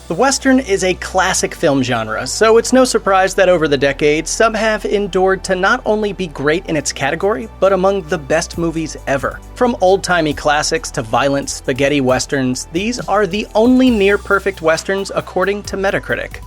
The Western is a classic film genre, so it's no surprise that over the decades, some have endured to not only be great in its category, but among the best movies ever. From old-timey classics to violent spaghetti westerns, these are the only near-perfect westerns according to Metacritic.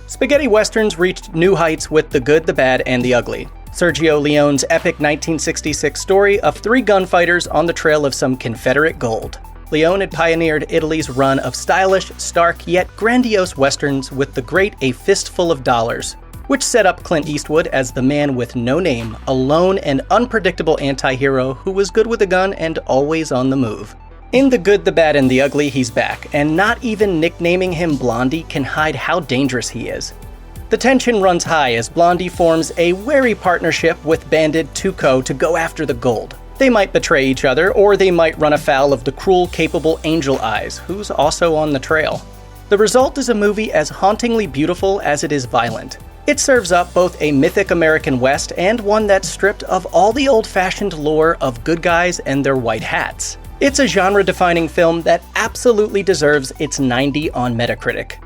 Spaghetti westerns reached new heights with The Good, the Bad, and the Ugly. Sergio Leone's epic 1966 story of three gunfighters on the trail of some Confederate gold. Leone had pioneered Italy's run of stylish, stark, yet grandiose westerns with the great A Fistful of Dollars, which set up Clint Eastwood as the man with no name, a lone and unpredictable anti-hero who was good with a gun and always on the move. In The Good, the Bad, and the Ugly, he's back, and not even nicknaming him Blondie can hide how dangerous he is. The tension runs high as Blondie forms a wary partnership with bandit Tuco to go after the gold. They might betray each other, or they might run afoul of the cruel, capable Angel Eyes, who's also on the trail. The result is a movie as hauntingly beautiful as it is violent. It serves up both a mythic American West and one that's stripped of all the old-fashioned lore of good guys and their white hats. It's a genre-defining film that absolutely deserves its 90 on Metacritic.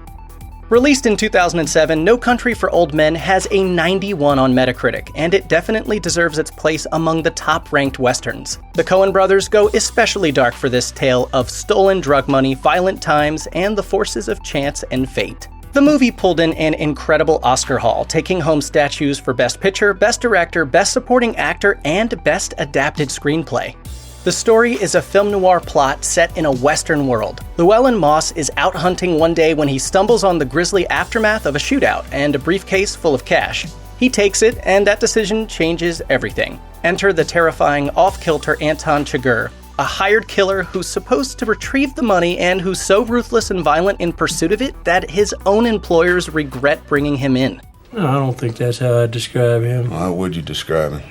Released in 2007, No Country for Old Men has a 91 on Metacritic, and it definitely deserves its place among the top-ranked westerns. The Coen brothers go especially dark for this tale of stolen drug money, violent times, and the forces of chance and fate. The movie pulled in an incredible Oscar haul, taking home statues for Best Picture, Best Director, Best Supporting Actor, and Best Adapted Screenplay. The story is a film noir plot set in a Western world. Llewellyn Moss is out hunting one day when he stumbles on the grisly aftermath of a shootout and a briefcase full of cash. He takes it, and that decision changes everything. Enter the terrifying off-kilter Anton Chigurh, a hired killer who's supposed to retrieve the money and who's so ruthless and violent in pursuit of it that his own employers regret bringing him in. No, I don't think that's how I'd describe him. How would you describe him?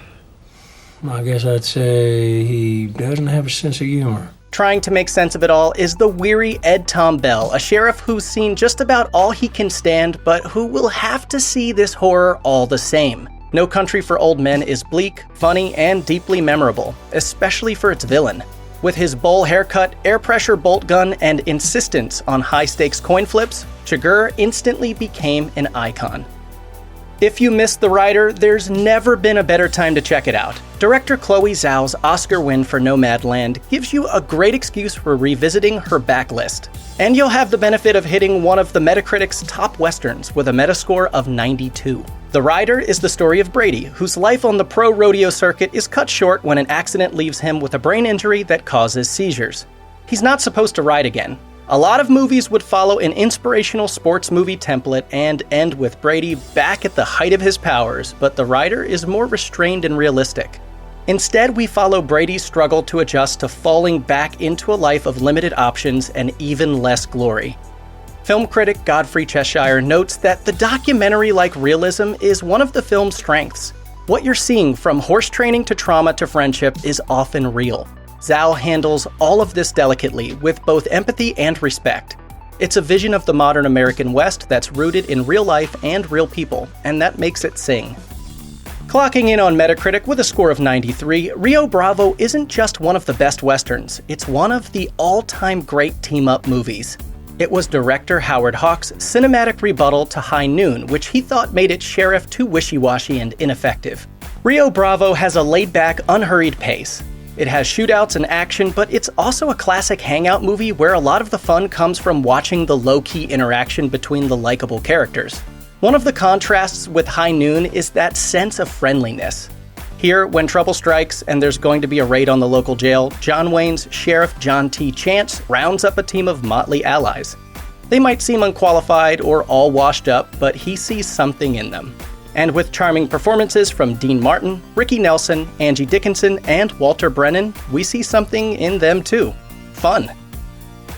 I guess I'd say he doesn't have a sense of humor. Trying to make sense of it all is the weary Ed Tom Bell, a sheriff who's seen just about all he can stand, but who will have to see this horror all the same. No Country for Old Men is bleak, funny, and deeply memorable, especially for its villain. With his bowl haircut, air pressure bolt gun, and insistence on high-stakes coin flips, Chigurh instantly became an icon. If you missed The Rider, there's never been a better time to check it out. Director Chloe Zhao's Oscar win for Nomadland gives you a great excuse for revisiting her backlist. And you'll have the benefit of hitting one of the Metacritic's top westerns with a Metascore of 92. The Rider is the story of Brady, whose life on the pro rodeo circuit is cut short when an accident leaves him with a brain injury that causes seizures. He's not supposed to ride again. A lot of movies would follow an inspirational sports movie template and end with Brady back at the height of his powers, but The Rider is more restrained and realistic. Instead, we follow Brady's struggle to adjust to falling back into a life of limited options and even less glory. Film critic Godfrey Cheshire notes that the documentary-like realism is one of the film's strengths. What you're seeing, from horse training to trauma to friendship, is often real. Zhao handles all of this delicately, with both empathy and respect. It's a vision of the modern American West that's rooted in real life and real people, and that makes it sing. Clocking in on Metacritic with a score of 93, Rio Bravo isn't just one of the best westerns, it's one of the all-time great team-up movies. It was director Howard Hawks' cinematic rebuttal to High Noon, which he thought made its sheriff too wishy-washy and ineffective. Rio Bravo has a laid-back, unhurried pace. It has shootouts and action, but it's also a classic hangout movie where a lot of the fun comes from watching the low-key interaction between the likable characters. One of the contrasts with High Noon is that sense of friendliness. Here, when trouble strikes and there's going to be a raid on the local jail, John Wayne's Sheriff John T. Chance rounds up a team of motley allies. They might seem unqualified or all washed up, but he sees something in them. And with charming performances from Dean Martin, Ricky Nelson, Angie Dickinson, and Walter Brennan, we see something in them too. Fun.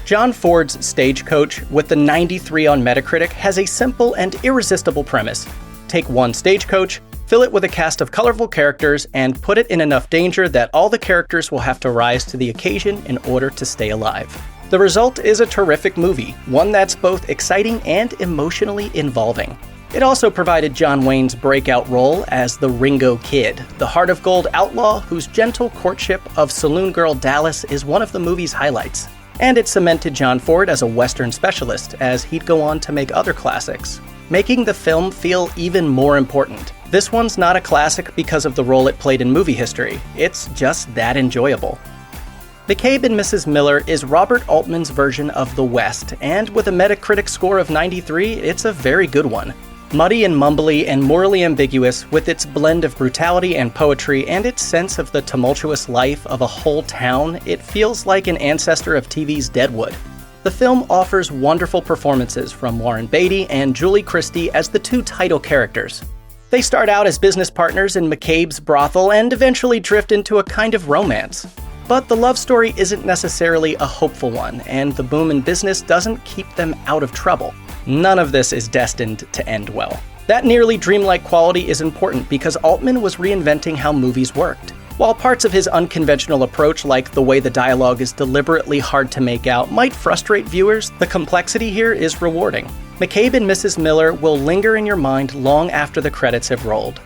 John Ford's Stagecoach, with the 93 on Metacritic, has a simple and irresistible premise. Take one stagecoach, fill it with a cast of colorful characters, and put it in enough danger that all the characters will have to rise to the occasion in order to stay alive. The result is a terrific movie, one that's both exciting and emotionally involving. It also provided John Wayne's breakout role as the Ringo Kid, the heart of gold outlaw whose gentle courtship of saloon girl Dallas is one of the movie's highlights. And it cemented John Ford as a Western specialist, as he'd go on to make other classics, making the film feel even more important. This one's not a classic because of the role it played in movie history, it's just that enjoyable. McCabe Mrs. Miller is Robert Altman's version of the West, and with a Metacritic score of 93, it's a very good one. Muddy and mumbly and morally ambiguous, with its blend of brutality and poetry and its sense of the tumultuous life of a whole town, it feels like an ancestor of TV's Deadwood. The film offers wonderful performances from Warren Beatty and Julie Christie as the two title characters. They start out as business partners in McCabe's brothel and eventually drift into a kind of romance. But the love story isn't necessarily a hopeful one, and the boom in business doesn't keep them out of trouble. None of this is destined to end well. That nearly dreamlike quality is important because Altman was reinventing how movies worked. While parts of his unconventional approach, like the way the dialogue is deliberately hard to make out, might frustrate viewers, the complexity here is rewarding. McCabe Mrs. Miller will linger in your mind long after the credits have rolled.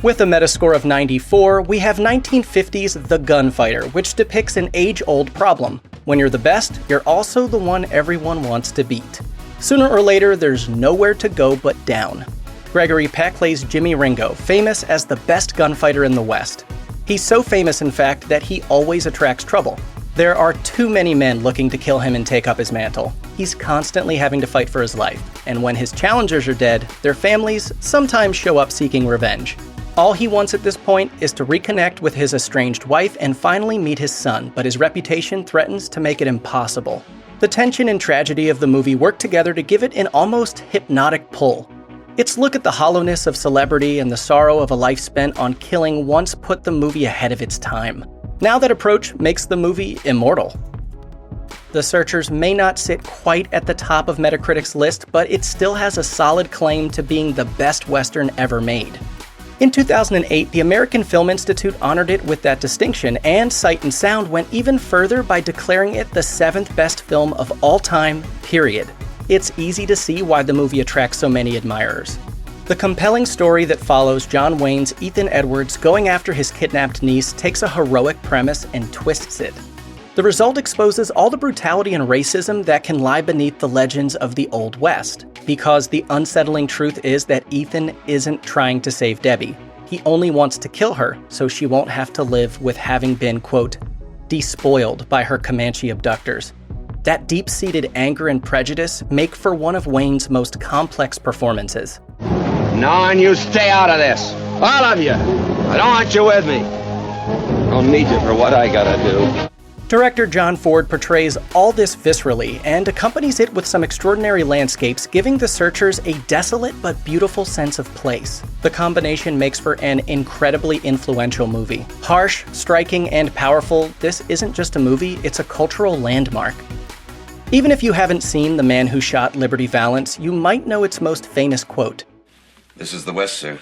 With a Metascore of 94, we have 1950's The Gunfighter, which depicts an age-old problem. When you're the best, you're also the one everyone wants to beat. Sooner or later, there's nowhere to go but down. Gregory Peck plays Jimmy Ringo, famous as the best gunfighter in the West. He's so famous, in fact, that he always attracts trouble. There are too many men looking to kill him and take up his mantle. He's constantly having to fight for his life, and when his challengers are dead, their families sometimes show up seeking revenge. All he wants at this point is to reconnect with his estranged wife and finally meet his son, but his reputation threatens to make it impossible. The tension and tragedy of the movie work together to give it an almost hypnotic pull. Its look at the hollowness of celebrity and the sorrow of a life spent on killing once put the movie ahead of its time. Now that approach makes the movie immortal. The Searchers may not sit quite at the top of Metacritic's list, but it still has a solid claim to being the best Western ever made. In 2008, the American Film Institute honored it with that distinction, and Sight and Sound went even further by declaring it the 7th best film of all time, period. It's easy to see why the movie attracts so many admirers. The compelling story that follows John Wayne's Ethan Edwards going after his kidnapped niece takes a heroic premise and twists it. The result exposes all the brutality and racism that can lie beneath the legends of the Old West, because the unsettling truth is that Ethan isn't trying to save Debbie. He only wants to kill her so she won't have to live with having been, quote, despoiled by her Comanche abductors. That deep-seated anger and prejudice make for one of Wayne's most complex performances. No, and you stay out of this. All of you. I don't want you with me. I don't need you for what I gotta do. Director John Ford portrays all this viscerally and accompanies it with some extraordinary landscapes, giving The Searchers a desolate but beautiful sense of place. The combination makes for an incredibly influential movie. Harsh, striking, and powerful, this isn't just a movie, it's a cultural landmark. Even if you haven't seen The Man Who Shot Liberty Valance, you might know its most famous quote. This is the West, sir.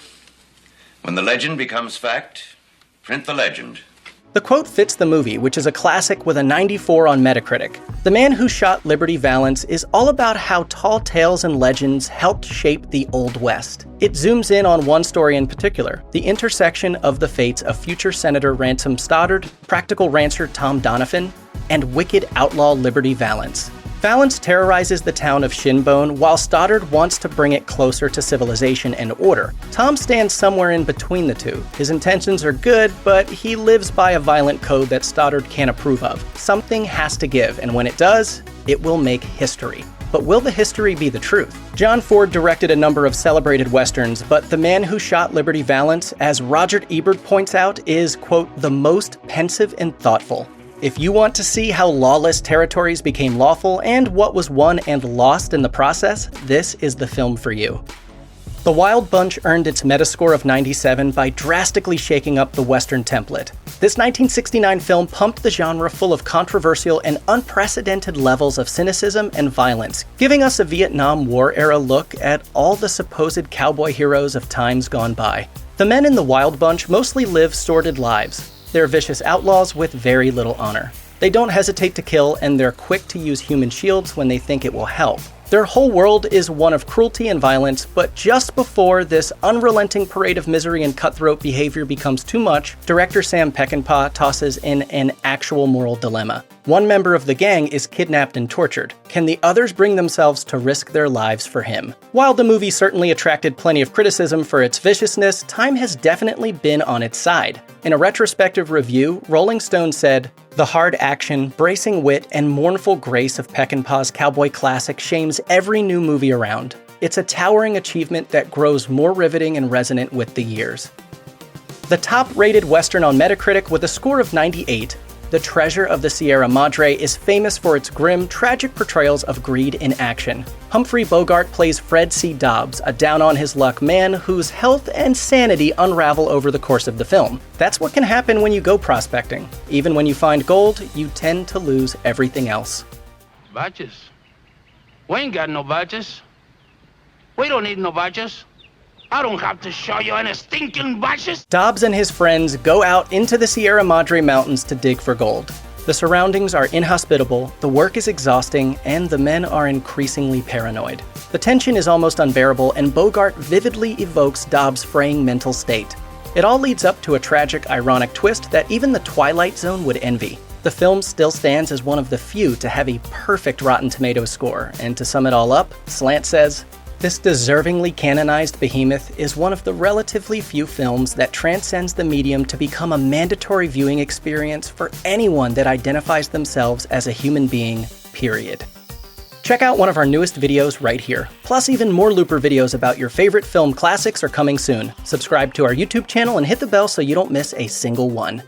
When the legend becomes fact, print the legend. The quote fits the movie, which is a classic with a 94 on Metacritic. The Man Who Shot Liberty Valance is all about how tall tales and legends helped shape the Old West. It zooms in on one story in particular, the intersection of the fates of future Senator Ransom Stoddard, practical rancher Tom Donovan, and wicked outlaw Liberty Valance. Valance terrorizes the town of Shinbone, while Stoddard wants to bring it closer to civilization and order. Tom stands somewhere in between the two. His intentions are good, but he lives by a violent code that Stoddard can't approve of. Something has to give, and when it does, it will make history. But will the history be the truth? John Ford directed a number of celebrated westerns, but The Man Who Shot Liberty Valance, as Roger Ebert points out, is, quote, the most pensive and thoughtful. If you want to see how lawless territories became lawful and what was won and lost in the process, this is the film for you. The Wild Bunch earned its Metascore of 97 by drastically shaking up the Western template. This 1969 film pumped the genre full of controversial and unprecedented levels of cynicism and violence, giving us a Vietnam War-era look at all the supposed cowboy heroes of times gone by. The men in the Wild Bunch mostly live sordid lives. They're vicious outlaws with very little honor. They don't hesitate to kill, and they're quick to use human shields when they think it will help. Their whole world is one of cruelty and violence, but just before this unrelenting parade of misery and cutthroat behavior becomes too much, director Sam Peckinpah tosses in an actual moral dilemma. One member of the gang is kidnapped and tortured. Can the others bring themselves to risk their lives for him? While the movie certainly attracted plenty of criticism for its viciousness, time has definitely been on its side. In a retrospective review, Rolling Stone said, "The hard action, bracing wit, and mournful grace of Peckinpah's cowboy classic shames every new movie around. It's a towering achievement that grows more riveting and resonant with the years." The top-rated Western on Metacritic with a score of 98, The Treasure of the Sierra Madre is famous for its grim, tragic portrayals of greed in action. Humphrey Bogart plays Fred C. Dobbs, a down-on-his-luck man whose health and sanity unravel over the course of the film. That's what can happen when you go prospecting. Even when you find gold, you tend to lose everything else. Badges? We ain't got no badges. We don't need no badges. I don't have to show you any stinking badges. Dobbs and his friends go out into the Sierra Madre Mountains to dig for gold. The surroundings are inhospitable, the work is exhausting, and the men are increasingly paranoid. The tension is almost unbearable, and Bogart vividly evokes Dobbs' fraying mental state. It all leads up to a tragic, ironic twist that even the Twilight Zone would envy. The film still stands as one of the few to have a perfect Rotten Tomatoes score, and to sum it all up, Slant says, "This deservingly canonized behemoth is one of the relatively few films that transcends the medium to become a mandatory viewing experience for anyone that identifies themselves as a human being, period." Check out one of our newest videos right here. Plus, even more Looper videos about your favorite film classics are coming soon. Subscribe to our YouTube channel and hit the bell so you don't miss a single one.